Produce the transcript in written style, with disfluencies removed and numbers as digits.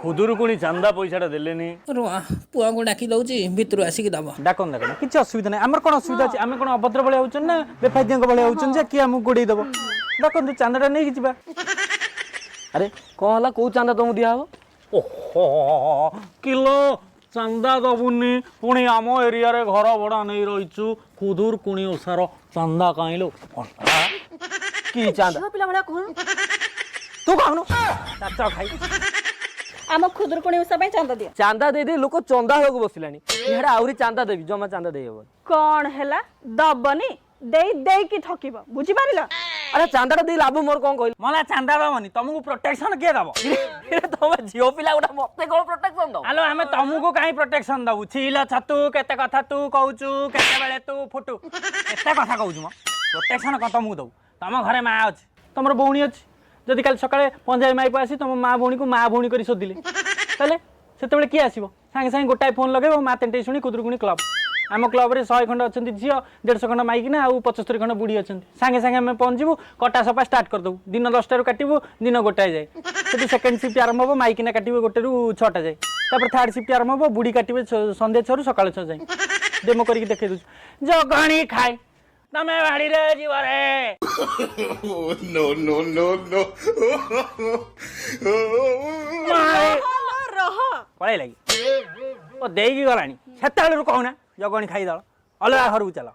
खुदुरुकुणी चांदा पैसा देलेनी पुआ को डाकी दउची भितर आसिक दब डाकन डाकन किसी असुविधा नहीं आमर कौन असुविधा अच्छे आम कौन अभद्र भाई होचन ना बेफाइदिया भाई होचन जे कि आमको गोड़े दब डाकन चांदाटा नहीं जा अरे कौन हला को चांदा तुमको दिया हो ओहो किलो चांदा दबुनी पुणी आम एरिया रे घर भड़ा नहीं रहीचु खुदुरुकुणी ओसार चांदा कहीं की चांदा पिला भला कोन तू खाऊनु चाचा खाई आम खुदुरुकुणी ओसा पे चांदा दे लोक चंदा होक बसिलानी इहडा आउरी चांदा देबी जमा चांदा देई हो कौन हैला दबनी देई की ठकिबो बुझी पारिला अरे चांदा दे लाभ मोर कोन कहल मला चांदा दबनी तुमको प्रोटेक्शन के दबो तुम झियो पिला गोटा मते कोन प्रोटेक्शन दो हेलो हमें तुमको काई प्रोटेक्शन दबु छिलो छतु केते कथा तू कहउचु केते बेले तू फुटू केते कथा कहउचु म प्रोटेक्शन क तुमको दउ तम घरे मा अछि तमरो बौणी अछि जदि काल सकाळे पंजाय माई आसी तुम माँ भौणी को माँ भौणी करी शोधिले ताले सेतेबेले किए आसीबो सांगे सांगे गोटाए फोन लगेबो माँ तेंटे शुणी खुदुरुकुणी क्लब आम क्लब रे 100 खंड अच्छा झील 150 खंड माइकिना आउ 75 खंड बुढ़ी अच्छा सांगे सांगे आम पहुँचू कटा सफा स्टार्ट करदेबू दिन 10 काटू दिन गोटाए जाए से सेकेंड शिफ्ट आरंभ हम माइकिना काटे गोटे रु 6टा जाए तापर थर्ड शिफ्ट आरंभ हम बुढ़ी काटे संध्या 6 रु सकाळ 6 जाए डेमो करके देखे दूँ जगणी खाए तमे बाड़ी रे जीव रे नो नो नो नो पड़े लगी ओ देगी गलानी सेता कहूना जगणी खाईद अलग घर चल